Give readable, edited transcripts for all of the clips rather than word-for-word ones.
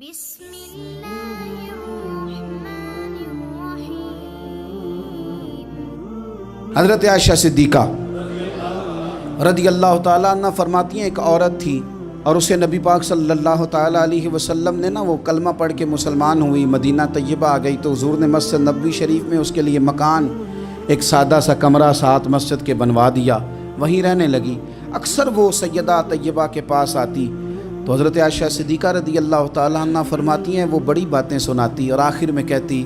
بسم اللہ الرحمن الرحیم۔ حضرت عائشہ صدیقہ رضی اللہ تعالیٰ عنہ فرماتی ہیں ایک عورت تھی اور اسے نبی پاک صلی اللہ تعالیٰ علیہ وسلم نے وہ کلمہ پڑھ کے مسلمان ہوئی، مدینہ طیبہ آ گئی تو حضور نے مسجد نبوی شریف میں اس کے لیے مکان، ایک سادہ سا کمرہ ساتھ مسجد کے بنوا دیا، وہیں رہنے لگی۔ اکثر وہ سیدہ طیبہ کے پاس آتی تو حضرت عائشہ صدیقہ رضی اللہ تعالیٰ عنہ فرماتی ہیں وہ بڑی باتیں سناتی اور آخر میں کہتی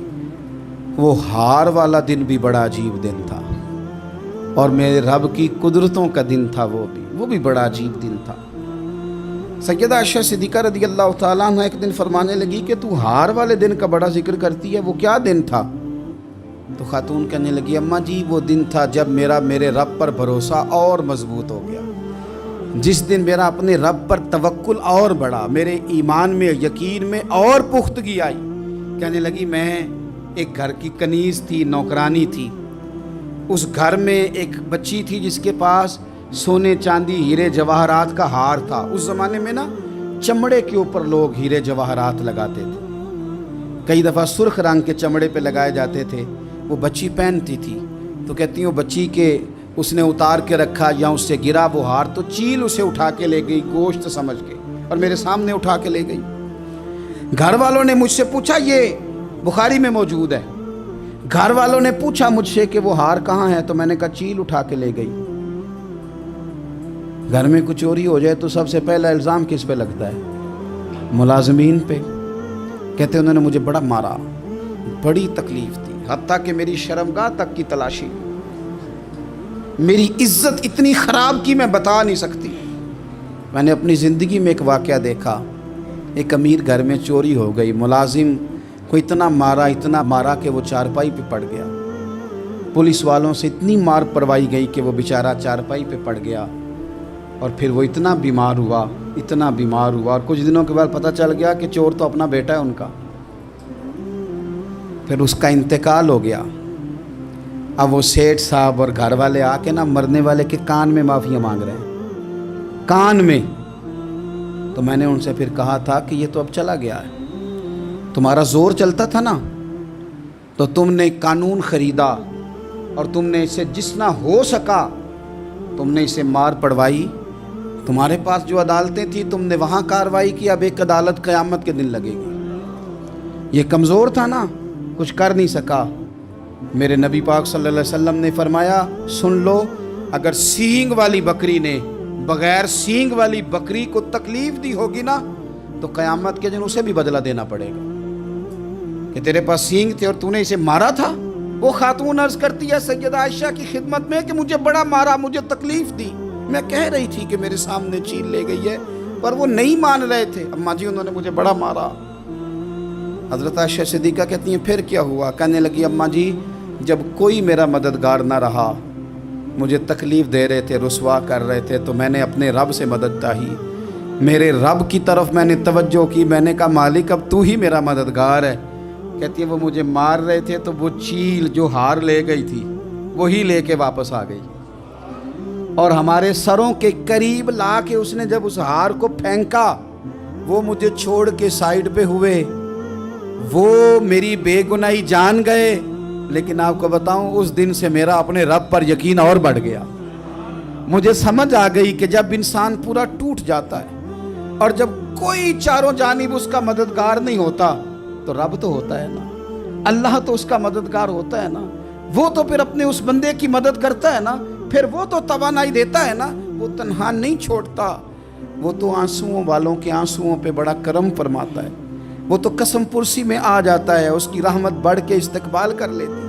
وہ ہار والا دن بھی بڑا عجیب دن تھا اور میرے رب کی قدرتوں کا دن تھا، وہ بھی بڑا عجیب دن تھا۔ سیدہ عائشہ صدیقہ رضی اللہ تعالیٰ عنہ ایک دن فرمانے لگی کہ تو ہار والے دن کا بڑا ذکر کرتی ہے، وہ کیا دن تھا؟ تو خاتون کہنے لگی اماں جی وہ دن تھا جب میرے رب پر بھروسہ اور مضبوط ہو گیا، جس دن میرا اپنے رب پر توکل اور بڑھا، میرے ایمان میں یقین میں اور پختگی آئی۔ کہنے لگی میں ایک گھر کی کنیز تھی، نوکرانی تھی، اس گھر میں ایک بچی تھی جس کے پاس سونے چاندی ہیرے جواہرات کا ہار تھا۔ اس زمانے میں چمڑے کے اوپر لوگ ہیرے جواہرات لگاتے تھے، کئی دفعہ سرخ رنگ کے چمڑے پہ لگائے جاتے تھے، وہ بچی پہنتی تھی تو کہتی ہوں بچی کے اس نے اتار کے رکھا یا اس سے گرا وہ ہار تو چیل اسے اٹھا کے لے گئی گوشت سمجھ کے اور میرے سامنے اٹھا کے لے گئی۔ گھر والوں نے مجھ سے پوچھا، یہ بخاری میں موجود ہے، گھر والوں نے پوچھا مجھ سے کہ وہ ہار کہاں ہے تو میں نے کہا چیل اٹھا کے لے گئی۔ گھر میں کچھ چوری ہو جائے تو سب سے پہلا الزام کس پہ لگتا ہے؟ ملازمین پہ۔ کہتے انہوں نے مجھے بڑا مارا، بڑی تکلیف تھی، حتیٰ کہ میری شرمگاہ تک کی تلاشی، میری عزت اتنی خراب کی میں بتا نہیں سکتی۔ میں نے اپنی زندگی میں ایک واقعہ دیکھا، ایک امیر گھر میں چوری ہو گئی، ملازم کو اتنا مارا کہ وہ چارپائی پہ پڑ گیا، پولیس والوں سے اتنی مار پڑوائی گئی کہ وہ بیچارہ چارپائی پہ پڑ گیا اور پھر وہ اتنا بیمار ہوا اور کچھ دنوں کے بعد پتہ چل گیا کہ چور تو اپنا بیٹا ہے ان کا، پھر اس کا انتقال ہو گیا۔ اب وہ سیٹھ صاحب اور گھر والے آ کے مرنے والے کے کان میں معافی مانگ رہے ہیں، کان میں۔ تو میں نے ان سے پھر کہا تھا کہ یہ تو اب چلا گیا ہے، تمہارا زور چلتا تھا نا تو تم نے قانون خریدا اور تم نے اسے جتنا ہو سکا تم نے اسے مار پڑوائی، تمہارے پاس جو عدالتیں تھیں تم نے وہاں کارروائی کی، اب ایک عدالت قیامت کے دن لگے گی۔ یہ کمزور تھا نا، کچھ کر نہیں سکا۔ میرے نبی پاک صلی اللہ علیہ وسلم نے فرمایا سن لو، اگر سینگ والی بکری نے بغیر سینگ والی بکری کو تکلیف دی ہوگی نا تو قیامت کے دن اسے بھی بدلہ دینا پڑے گا کہ تیرے پاس سینگ تھے اور تو نے اسے مارا تھا۔ وہ خاتون عرض کرتی ہے سیدہ عائشہ کی خدمت میں کہ مجھے بڑا مارا، مجھے تکلیف دی، میں کہہ رہی تھی کہ میرے سامنے چیل لے گئی ہے پر وہ نہیں مان رہے تھے، اماں جی انہوں نے مجھے بڑا مارا۔ حضرت عائشہ صدیقہ کہتی ہیں پھر کیا ہوا؟ کہنے لگی اماں جی جب کوئی میرا مددگار نہ رہا، مجھے تکلیف دے رہے تھے، رسوا کر رہے تھے، تو میں نے اپنے رب سے مدد چاہی، میرے رب کی طرف میں نے توجہ کی، میں نے کہا مالک اب تو ہی میرا مددگار ہے۔ کہتی ہے وہ مجھے مار رہے تھے تو وہ چیل جو ہار لے گئی تھی وہی لے کے واپس آ گئی اور ہمارے سروں کے قریب لا کے اس نے جب اس ہار کو پھینکا وہ مجھے چھوڑ کے سائیڈ پہ ہوئے، وہ میری بے گناہی جان گئے، لیکن آپ کو بتاؤں اس دن سے میرا اپنے رب پر یقین اور بڑھ گیا۔ مجھے سمجھ آ گئی کہ جب انسان پورا ٹوٹ جاتا ہے اور جب کوئی چاروں جانب اس کا مددگار نہیں ہوتا تو رب تو ہوتا ہے نا، اللہ تو اس کا مددگار ہوتا ہے نا، وہ تو پھر اپنے اس بندے کی مدد کرتا ہے نا، پھر وہ تو توانائی دیتا ہے نا، وہ تنہا نہیں چھوڑتا، وہ تو آنسوؤں والوں کے آنسوؤں پہ بڑا کرم فرماتا ہے، وہ تو قسم پرسی میں آ جاتا ہے، اس کی رحمت بڑھ کے استقبال کر لیتی ہے۔